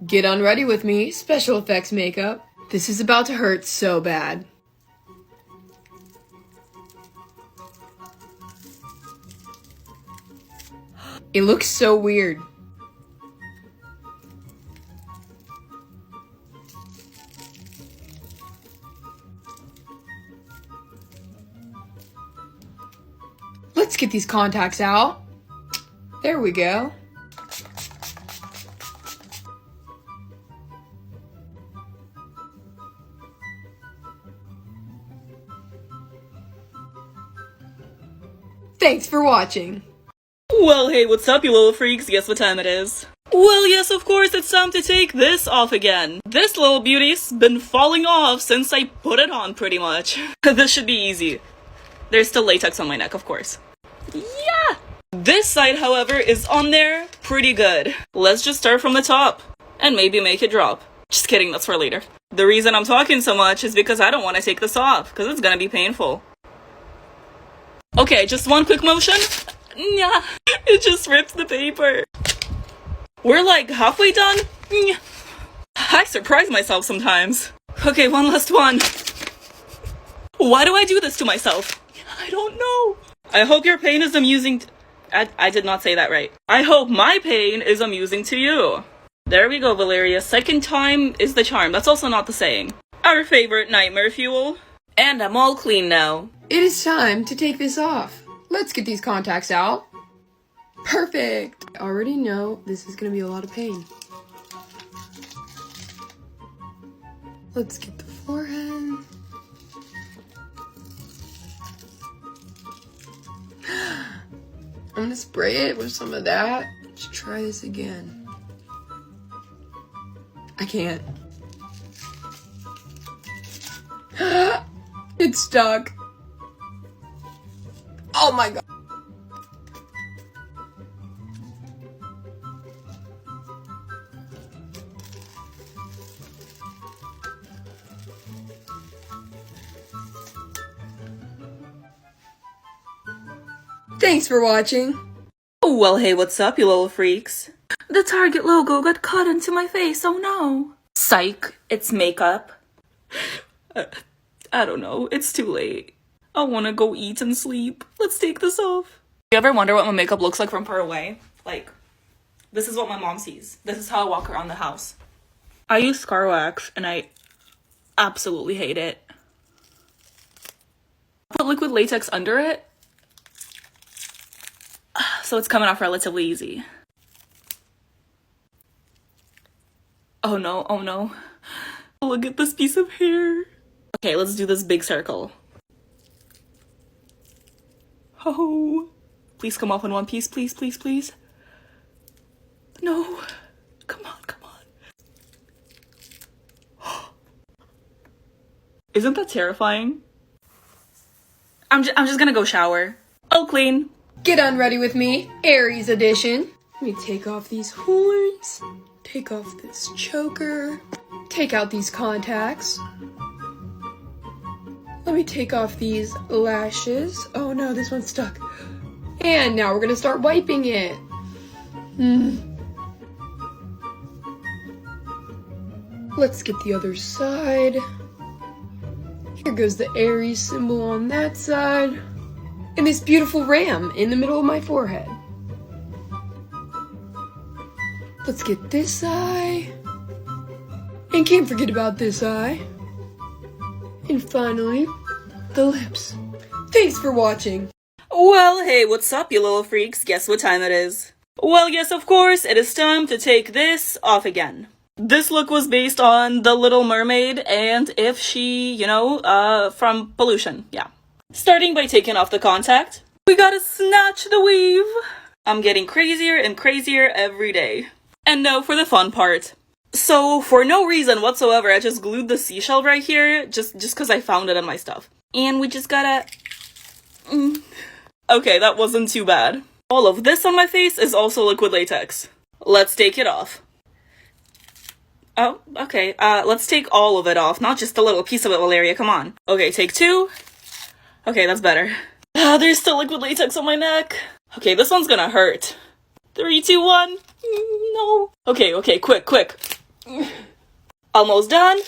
Get unready with me, special effects makeup. This is about to hurt so bad. It looks so weird. Let's get these contacts out. There we go. Thanks for watching. Well, hey, what's up, you little freaks? Guess what time it is? Well, yes, of course, it's time to take this off again. This little beauty's been falling off since I put it on, pretty much. This should be easy. There's still latex on my neck, of course. Yeah! This side, however, is on there pretty good. Let's just start from the top and maybe make it drop. Just kidding, that's for later. The reason I'm talking so much is because I don't want to take this off, because it's gonna be painful. Okay, just one quick motion. Yeah, it just rips the paper. We're like halfway done. I surprise myself sometimes. Okay, one last one. Why do I do this to myself? I don't know. I hope your pain is amusing. I did not say that right. I hope my pain is amusing to you. There we go, Valeria. Second time is the charm. That's also not the saying. Our favorite nightmare fuel. And I'm all clean now. It is time to take this off. Let's get these contacts out. Perfect! I already know this is gonna be a lot of pain. Let's get the forehead. I'm gonna spray it with some of that. Let's try this again. I can't. It's stuck. Oh my god. Thanks for watching. Well, hey, what's up, you little freaks? The Target logo got cut into my face, oh no. Psych, it's makeup. I don't know, it's too late. I wanna go eat and sleep. Let's take this off. You ever wonder what my makeup looks like from far away? Like, this is what my mom sees. This is how I walk around the house. I use scar wax and I absolutely hate it. Put liquid latex under it, so it's coming off relatively easy. Oh no, oh no. Look at this piece of hair. Okay, let's do this big circle. Oh, please come off in one piece, please, please, please. No, come on, come on. Isn't that terrifying? I'm just gonna go shower. All clean. Get unready with me, Aries edition. Let me take off these horns. Take off this choker. Take out these contacts. Let me take off these lashes. Oh no, this one's stuck. And now we're gonna start wiping it. Let's get the other side. Here goes the Aries symbol on that side. And this beautiful ram in the middle of my forehead. Let's get this eye. And can't forget about this eye. And finally, the lips. Thanks for watching. Well, hey, what's up, you little freaks? Guess what time it is? Well, yes, of course, it is time to take this off again. This look was based on The Little Mermaid and if she, from pollution, yeah. Starting by taking off the contact, we gotta snatch the weave. I'm getting crazier and crazier every day. And now for the fun part. So, for no reason whatsoever, I just glued the seashell right here, just because I found it in my stuff. And we just gotta... Okay, that wasn't too bad. All of this on my face is also liquid latex. Let's take it off. Oh, okay, let's take all of it off, not just a little piece of it, Valeria, come on. Okay, take two. Okay, that's better. There's still liquid latex on my neck. Okay, this one's gonna hurt. 3, 2, 1. No. Okay, quick. Almost done.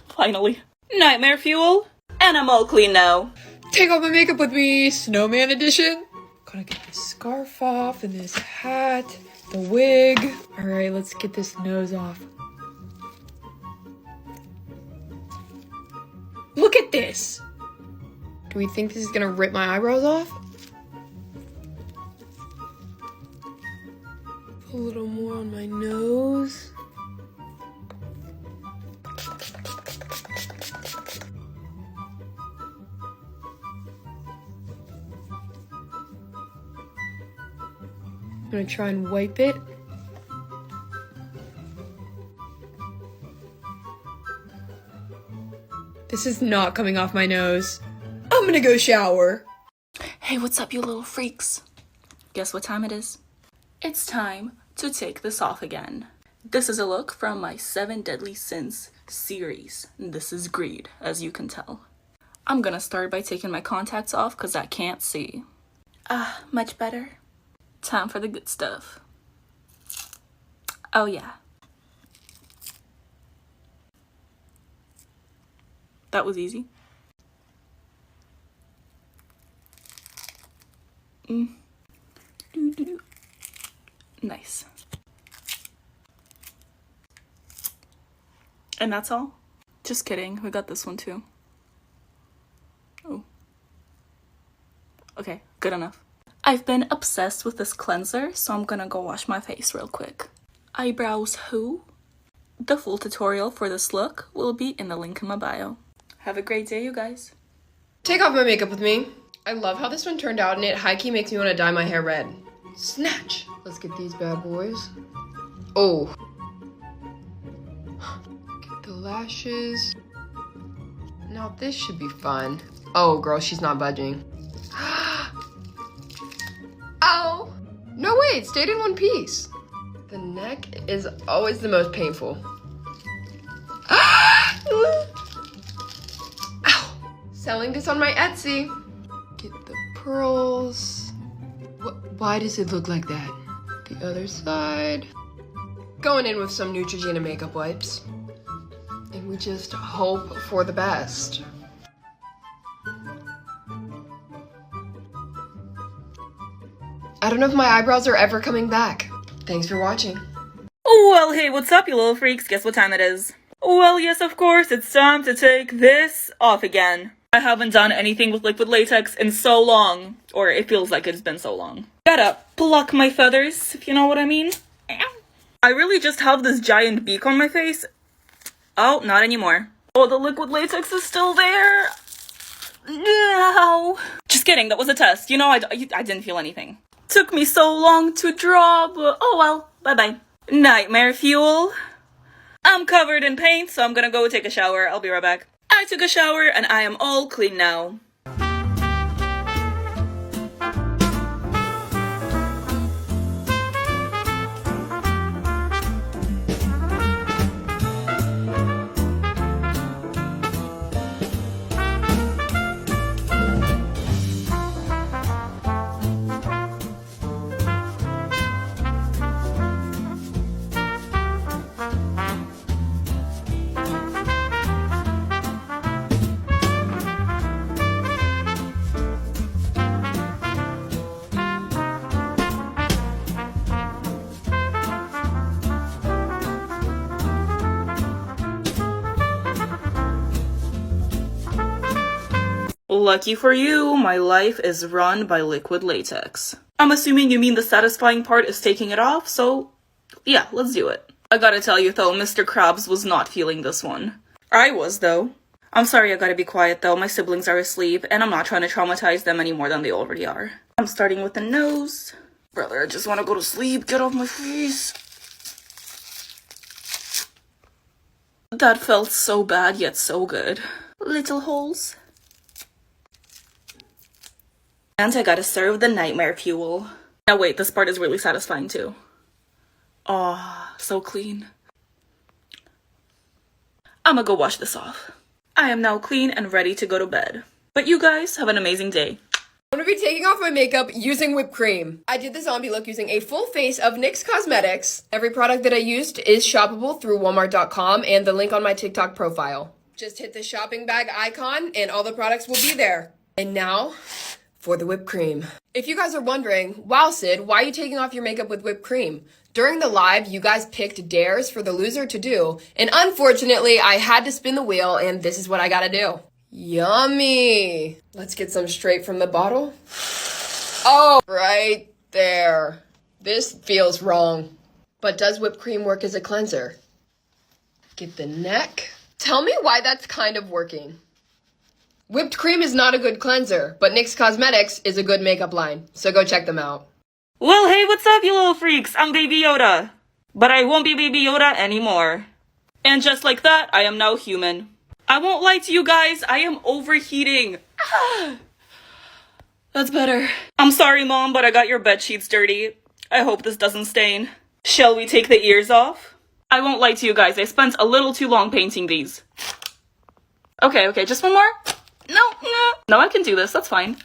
Finally. Nightmare fuel. And I'm all clean now. Take off my makeup with me, snowman edition. Gotta get this scarf off and this hat, the wig. Alright, let's get this nose off. Look at this! Do we think this is gonna rip my eyebrows off? A little more on my nose. I'm gonna try and wipe it. This is not coming off my nose. I'm gonna go shower. Hey, what's up, you little freaks? Guess what time it is? It's time to take this off again. This is a look from my 7 Deadly Sins series. This is greed, as you can tell. I'm gonna start by taking my contacts off because I can't see. Much better. Time for the good stuff. Oh yeah. That was easy. Nice. And that's all? Just kidding, we got this one too. Oh. Okay, good enough. I've been obsessed with this cleanser, so I'm gonna go wash my face real quick. Eyebrows who? The full tutorial for this look will be in the link in my bio. Have a great day, you guys. Take off my makeup with me. I love how this one turned out, and it high-key makes me want to dye my hair red. Snatch! Let's get these bad boys. Oh. Get the lashes. Now this should be fun. Oh, girl, she's not budging. Ow! No, wait, it stayed in one piece. The neck is always the most painful. Ow! Selling this on my Etsy. Get the pearls. Why does it look like that? The other side. Going in with some Neutrogena makeup wipes. And we just hope for the best. I don't know if my eyebrows are ever coming back. Thanks for watching. Well, hey, what's up, you little freaks? Guess what time it is? Well, yes, of course, it's time to take this off again. I haven't done anything with liquid latex in so long. Or it feels like it's been so long. Gotta pluck my feathers, if you know what I mean. I really just have this giant beak on my face. Oh, not anymore. Oh, the liquid latex is still there. No. Just kidding, that was a test. You know, I didn't feel anything. Took me so long to draw, but oh well, bye-bye. Nightmare fuel. I'm covered in paint, so I'm gonna go take a shower. I'll be right back. I took a shower and I am all clean now. Lucky for you, my life is run by liquid latex. I'm assuming you mean the satisfying part is taking it off, so yeah, let's do it. I gotta tell you though, Mr. Krabs was not feeling this one. I was though. I'm sorry, I gotta be quiet though, my siblings are asleep, and I'm not trying to traumatize them any more than they already are. I'm starting with the nose. Brother, I just wanna go to sleep, get off my face. That felt so bad, yet so good. Little holes. And I gotta serve the nightmare fuel. Now wait, this part is really satisfying too. Aw, so clean. I'ma go wash this off. I am now clean and ready to go to bed. But you guys have an amazing day. Don't be taking off my makeup using whipped cream. I did the zombie look using a full face of NYX Cosmetics. Every product that I used is shoppable through Walmart.com and the link on my TikTok profile. Just hit the shopping bag icon and all the products will be there. And now, for the whipped cream. If you guys are wondering, wow Sid, why are you taking off your makeup with whipped cream? During the live, you guys picked dares for the loser to do, and unfortunately, I had to spin the wheel, and this is what I gotta do. Yummy! Let's get some straight from the bottle. Oh, right there. This feels wrong. But does whipped cream work as a cleanser? Get the neck. Tell me why that's kind of working. Whipped cream is not a good cleanser, but NYX Cosmetics is a good makeup line, so go check them out. Well, hey, what's up, you little freaks? I'm Baby Yoda. But I won't be Baby Yoda anymore. And just like that, I am now human. I won't lie to you guys, I am overheating. That's better. I'm sorry, Mom, but I got your bedsheets dirty. I hope this doesn't stain. Shall we take the ears off? I won't lie to you guys, I spent a little too long painting these. Okay, just one more? No, I can do this, that's fine.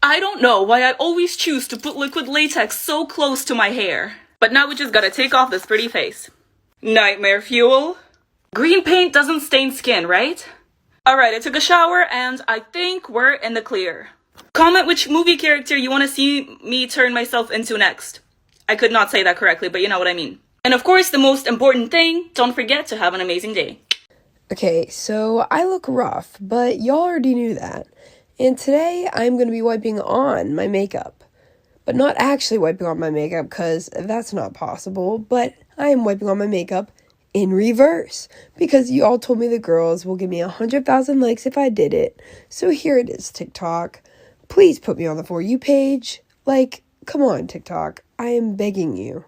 I don't know why I always choose to put liquid latex so close to my hair. But now we just gotta take off this pretty face. Nightmare fuel. Green paint doesn't stain skin, right? Alright, I took a shower and I think we're in the clear. Comment which movie character you want to see me turn myself into next. I could not say that correctly, but you know what I mean. And of course, the most important thing, don't forget to have an amazing day. Okay, so I look rough, but y'all already knew that. And today I'm going to be wiping on my makeup. But not actually wiping on my makeup because that's not possible. But I am wiping on my makeup in reverse. Because you all told me the girls will give me 100,000 likes if I did it. So here it is, TikTok. Please put me on the For You page. Like, come on, TikTok. I am begging you.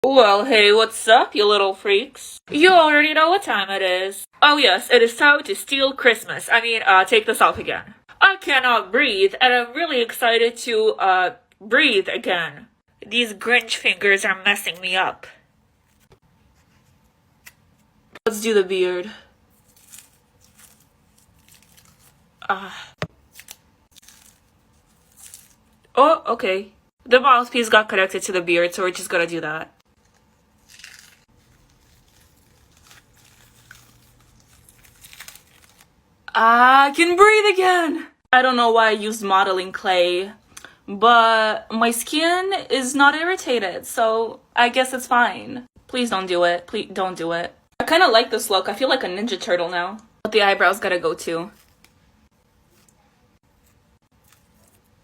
Well, hey, what's up, you little freaks? You already know what time it is. Oh yes, it is time to steal Christmas. Take this off again. I cannot breathe, and I'm really excited to, breathe again. These Grinch fingers are messing me up. Let's do the beard. Oh, okay. The mouthpiece got connected to the beard, so we're just gonna do that. I can breathe again! I don't know why I used modeling clay, but my skin is not irritated, so I guess it's fine. Please don't do it. Please don't do it. I kind of like this look. I feel like a Ninja Turtle now. But the eyebrows gotta go too.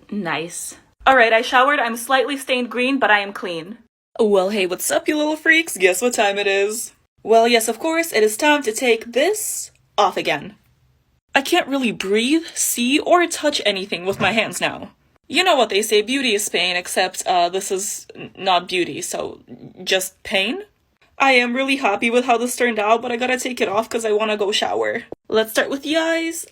Nice. Alright, I showered. I'm slightly stained green, but I am clean. Well, hey, what's up, you little freaks? Guess what time it is? Well, yes, of course, it is time to take this off again. I can't really breathe, see, or touch anything with my hands now. You know what they say, beauty is pain, except this is not beauty, so just pain? I am really happy with how this turned out, but I gotta take it off because I want to go shower. Let's start with the eyes.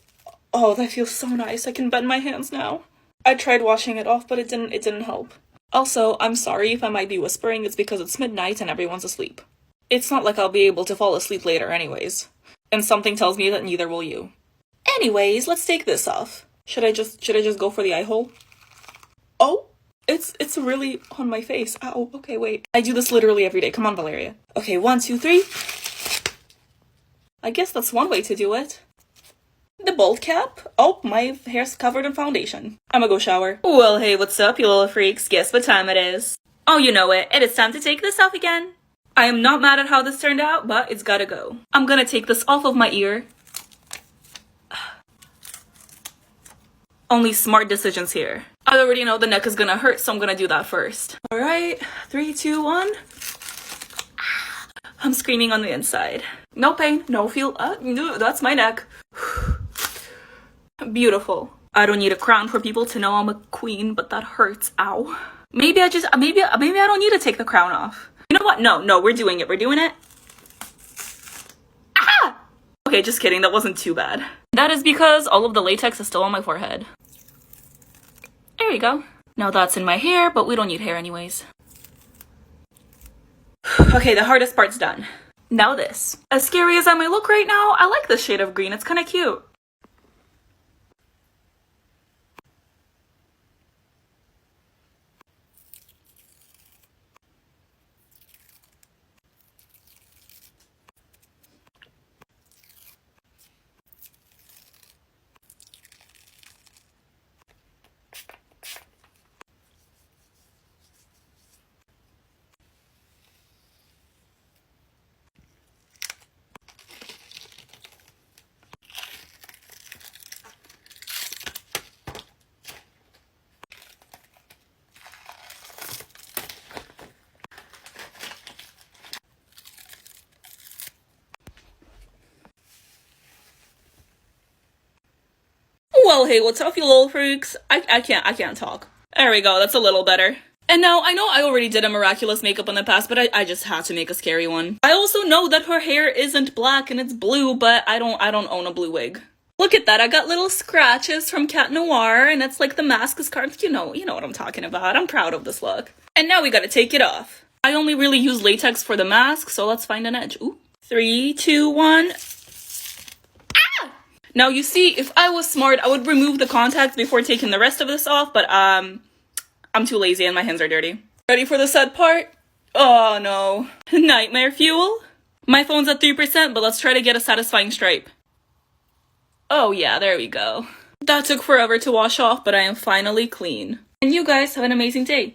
Oh, that feels so nice. I can bend my hands now. I tried washing it off, but it didn't help. Also, I'm sorry if I might be whispering, it's because it's midnight and everyone's asleep. It's not like I'll be able to fall asleep later anyways. And something tells me that neither will you. Anyways, let's take this off. Should I just go for the eye hole? Oh, it's really on my face. Ow, okay, wait. I do this literally every day. Come on, Valeria. Okay, 1, 2, 3. I guess that's one way to do it. The bald cap? Oh, my hair's covered in foundation. I'ma go shower. Well, hey, what's up, you little freaks? Guess what time it is? Oh, you know it. It is time to take this off again. I am not mad at how this turned out, but it's gotta go. I'm gonna take this off of my ear. Only smart decisions here. I already know the neck is gonna hurt, so I'm gonna do that first. Alright, 3, 2, 1. I'm screaming on the inside. No pain, no feel. That's my neck. Beautiful. I don't need a crown for people to know I'm a queen, but that hurts. Ow. Maybe I don't need to take the crown off. You know what? No, we're doing it. We're doing it. Ah! Okay, just kidding. That wasn't too bad. That is because all of the latex is still on my forehead. There you go. Now that's in my hair, but we don't need hair anyways. Okay, the hardest part's done. Now this. As scary as I may look right now, I like this shade of green. It's kind of cute. Well, hey, what's up, you little freaks? I can't talk. There we go, that's a little better. And now, I know I already did a miraculous makeup in the past, but I just had to make a scary one. I also know that her hair isn't black and it's blue, but I don't own a blue wig. Look at that, I got little scratches from Cat Noir, and it's like the mask is carved. You know what I'm talking about. I'm proud of this look. And now we gotta take it off. I only really use latex for the mask, so let's find an edge. Ooh. 3, 2, 1. Ah! Now you see, if I was smart, I would remove the contacts before taking the rest of this off, but I'm too lazy and my hands are dirty. Ready for the sad part? Oh no. Nightmare fuel? My phone's at 3%, but let's try to get a satisfying stripe. Oh yeah, there we go. That took forever to wash off, but I am finally clean. And you guys have an amazing day.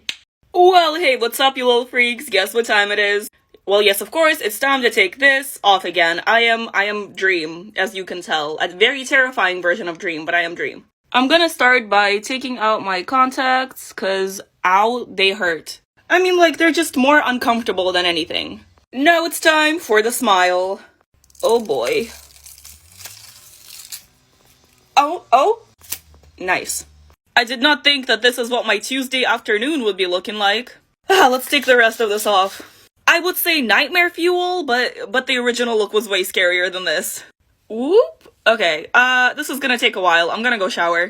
Well, hey, what's up, you little freaks? Guess what time it is? Well, yes, of course, it's time to take this off again. I am Dream, as you can tell. A very terrifying version of Dream, but I am Dream. I'm gonna start by taking out my contacts, cause, ow, they hurt. I mean, like, they're just more uncomfortable than anything. Now it's time for the smile. Oh boy. Oh. Nice. I did not think that this is what my Tuesday afternoon would be looking like. Let's take the rest of this off. I would say nightmare fuel, but the original look was way scarier than this. Whoop. Okay, this is gonna take a while. I'm gonna go shower.